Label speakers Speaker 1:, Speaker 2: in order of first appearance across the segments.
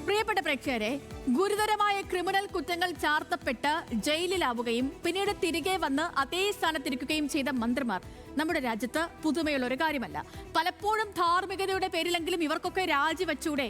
Speaker 1: പ്രിയപ്പെട്ട പ്രേക്ഷകരെ, ഗുരുതരമായ ക്രിമിനൽ കുറ്റങ്ങൾ ചാർത്തപ്പെട്ട് ജയിലിലാവുകയും പിന്നീട് തിരികെ വന്ന് അതേ സ്ഥാനത്തിരിക്കുകയും ചെയ്ത മന്ത്രിമാർ നമ്മുടെ രാജ്യത്ത് പുതുമയുള്ള ഒരു കാര്യമല്ല. പലപ്പോഴും ധാർമ്മികതയുടെ പേരിലെങ്കിലും ഇവർക്കൊക്കെ രാജിവെച്ചൂടെ,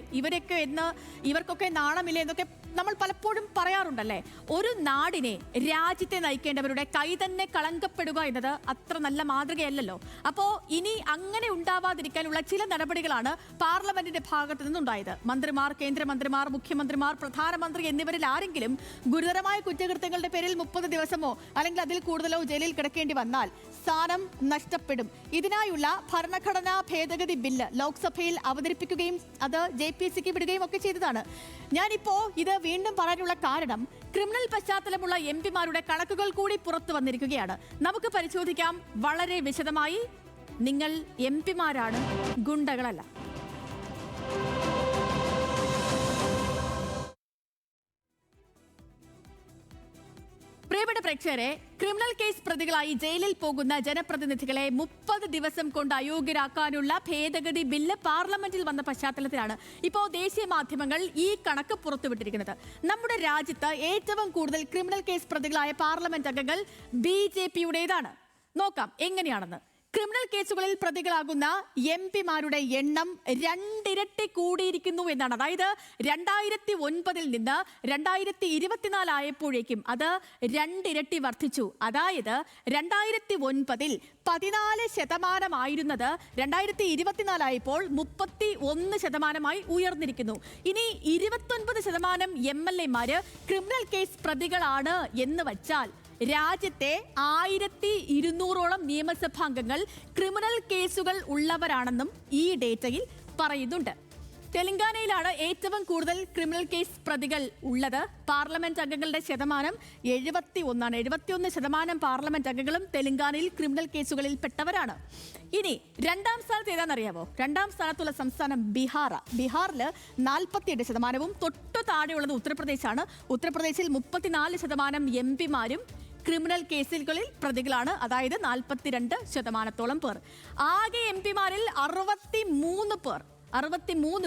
Speaker 1: ഇവർക്കൊക്കെ നാണമില്ലേ എന്നൊക്കെ നമ്മൾ പലപ്പോഴും പറയാറുണ്ടല്ലേ. ഒരു നാടിനെ, രാജ്യത്തെ നയിക്കേണ്ടവരുടെ കൈ തന്നെ കളങ്കപ്പെടുക എന്നത് അത്ര നല്ല മാതൃകയല്ലല്ലോ. അപ്പോ ഇനി അങ്ങനെ ഉണ്ടാവാതിരിക്കാനുള്ള ചില നടപടികളാണ് പാർലമെന്റിന്റെ ഭാഗത്തു നിന്നുണ്ടായത്. മന്ത്രിമാർ, കേന്ദ്രമന്ത്രിമാർ, മുഖ്യമന്ത്രിമാർ, പ്രധാനമന്ത്രി എന്നിവരിൽ ആരെങ്കിലും ഗുരുതരമായ കുറ്റകൃത്യങ്ങളുടെ പേരിൽ 30 ദിവസമോ അല്ലെങ്കിൽ അതിൽ കൂടുതലോ ജയിലിൽ കിടക്കേണ്ടി വന്നാൽ സ്ഥാനം നഷ്ടപ്പെടും. ഇതിനായുള്ള ഭരണഘടനാ ഭേദഗതി ബില്ല് ലോക്സഭയിൽ അവതരിപ്പിക്കുകയും അത് JPSCക്ക് വിടുകയും ഒക്കെ ചെയ്തതാണ്. ഞാനിപ്പോ ഇത് വീണ്ടും പറയാനുള്ള കാരണം, ക്രിമിനൽ പശ്ചാത്തലമുള്ള MP-മാരുടെ കണക്കുകൾ കൂടി പുറത്തു വന്നിരിക്കുകയാണ്. നമുക്ക് പരിശോധിക്കാം വളരെ വിശദമായി. നിങ്ങൾ MP-മാരാണ്, ഗുണ്ടകളല്ല. പ്രിയപ്പെട്ട പ്രേക്ഷകരെ, ക്രിമിനൽ കേസ് പ്രതികളായി ജയിലിൽ പോകുന്ന ജനപ്രതിനിധികളെ 30 ദിവസം കൊണ്ട് അയോഗ്യരാക്കാനുള്ള ഭേദഗതി ബില്ല് പാർലമെന്റിൽ വന്ന പശ്ചാത്തലത്തിലാണ് ഇപ്പോൾ ദേശീയ മാധ്യമങ്ങൾ ഈ കണക്ക് പുറത്തുവിട്ടിരിക്കുന്നത്. നമ്മുടെ രാജ്യത്ത് ഏറ്റവും കൂടുതൽ ക്രിമിനൽ കേസ് പ്രതികളായ പാർലമെന്റ് അംഗങ്ങൾ BJP-യുടേതാണ്. നോക്കാം എങ്ങനെയാണെന്ന്. ക്രിമിനൽ കേസുകളിൽ പ്രതികളാകുന്ന MP-മാരുടെ എണ്ണം 2 ഇരട്ടി കൂടിയിരിക്കുന്നു എന്നാണ്. അതായത് 2009 നിന്ന് 2024 ആയപ്പോഴേക്കും അത് 2 ഇരട്ടി വർദ്ധിച്ചു. അതായത് 2009 14% ആയിരുന്നത് 2024 ആയപ്പോൾ 31% ഉയർന്നിരിക്കുന്നു. ഇനി 29% MLA-മാര് ക്രിമിനൽ കേസ് പ്രതികളാണ് എന്ന് വച്ചാൽ രാജ്യത്തെ 1200ഓളം നിയമസഭാംഗങ്ങൾ ക്രിമിനൽ കേസുകൾ ഉള്ളവരാണെന്നും ഈ ഡേറ്റയിൽ പറയുന്നുണ്ട്. തെലങ്കാനയിലാണ് ഏറ്റവും കൂടുതൽ ക്രിമിനൽ കേസ് പ്രതികൾ ഉള്ളത്. പാർലമെന്റ് അംഗങ്ങളുടെ ശതമാനം 71% പാർലമെന്റ് അംഗങ്ങളും തെലങ്കാനയിൽ ക്രിമിനൽ കേസുകളിൽ പെട്ടവരാണ്. ഇനി രണ്ടാം സ്ഥാനത്ത് ഏതാണെന്നറിയാമോ? രണ്ടാം സ്ഥാനത്തുള്ള സംസ്ഥാനം ബീഹാറിൽ 48%. തൊട്ടു താഴെയുള്ളത് ഉത്തർപ്രദേശാണ്. ഉത്തർപ്രദേശിൽ 34% MP-മാരും ക്രിമിനൽ കേസുകളിൽ പ്രതികളാണ്. അതായത് 42%ഓളം പേർ. ആകെ MP-മാരിൽ 63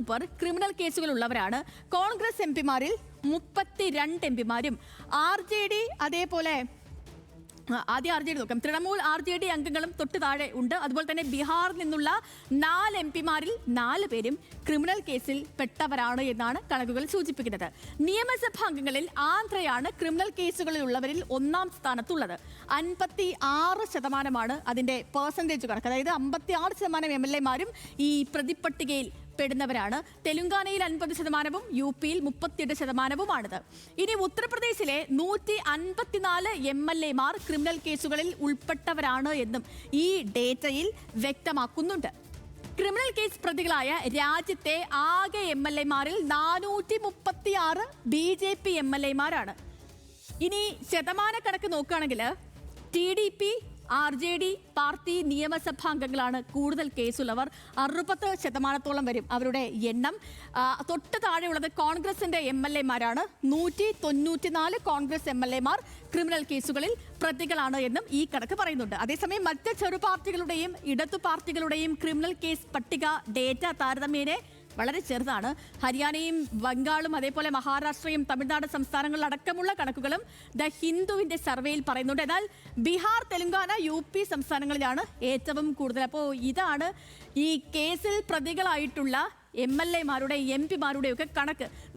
Speaker 1: പേർ ക്രിമിനൽ കേസുകൾ ഉള്ളവരാണ്. കോൺഗ്രസ് MP-മാരിൽ 32 MP-മാരും RJD അതേപോലെ ആദ്യം RJD നോക്കാം. തൃണമൂൽ RJD അംഗങ്ങളും തൊട്ട് താഴെ ഉണ്ട്. അതുപോലെ തന്നെ ബീഹാറിൽ നിന്നുള്ള 4 MP-മാരിൽ 4 പേരും ക്രിമിനൽ കേസിൽ പെട്ടവരാണ് എന്നാണ് കണക്കുകൾ സൂചിപ്പിക്കുന്നത്. നിയമസഭാ അംഗങ്ങളിൽ ആന്ധ്രയാണ് ക്രിമിനൽ കേസുകളിൽ ഉള്ളവരിൽ 1ാം സ്ഥാനത്തുള്ളത്. 56% അതിന്റെ പെർസെന്റേജ് കണക്ക്. അതായത് 56% MLA-മാരും ഈ പ്രതിപട്ടികയിൽ പെടുന്നവരാണ്. തെലുങ്കാനയിൽ 50%, UP-യിൽ 38%. ഇനി ഉത്തർപ്രദേശിലെ 154 MLA-മാർ ക്രിമിനൽ കേസുകളിൽ ഉൾപ്പെട്ടവരാണ് എന്നും ഈ ഡേറ്റയിൽ വ്യക്തമാക്കുന്നുണ്ട്. ക്രിമിനൽ കേസ് പ്രതികളായ രാജ്യത്തെ ആകെ MLA-മാരിൽ 436 BJP MLA-മാരാണ്. ഇനി ശതമാന കണക്ക് നോക്കുകയാണെങ്കിൽ TDP, RJD പാർട്ടി നിയമസഭാംഗങ്ങളാണ് കൂടുതൽ കേസുള്ളവർ. 60% വരും അവരുടെ എണ്ണം. തൊട്ട് താഴെയുള്ളത് കോൺഗ്രസിന്റെ MLA-മാരാണ്. 194 കോൺഗ്രസ് MLA-മാർ ക്രിമിനൽ കേസുകളിൽ പ്രതികളാണ് എന്നും ഈ കണക്ക് പറയുന്നുണ്ട്. അതേസമയം മറ്റ് ചെറു പാർട്ടികളുടെയും ഇടതു പാർട്ടികളുടെയും ക്രിമിനൽ കേസ് പട്ടിക ഡേറ്റ താരതമ്യേന വളരെ ചെറുതാണ്. ഹരിയാനയും ബംഗാളും അതേപോലെ മഹാരാഷ്ട്രയും തമിഴ്നാട് സംസ്ഥാനങ്ങളിലടക്കമുള്ള കണക്കുകളും ദ ഹിന്ദുവിന്റെ സർവേയിൽ പറയുന്നുണ്ട്. എന്നാൽ ബീഹാർ, തെലങ്കാന, UP സംസ്ഥാനങ്ങളിലാണ് ഏറ്റവും കൂടുതൽ. അപ്പോൾ ഇതാണ് ഈ കേസിൽ പ്രതികളായിട്ടുള്ള MLA-മാരുടെ MP-മാരുടെ ഒക്കെ കണക്ക്.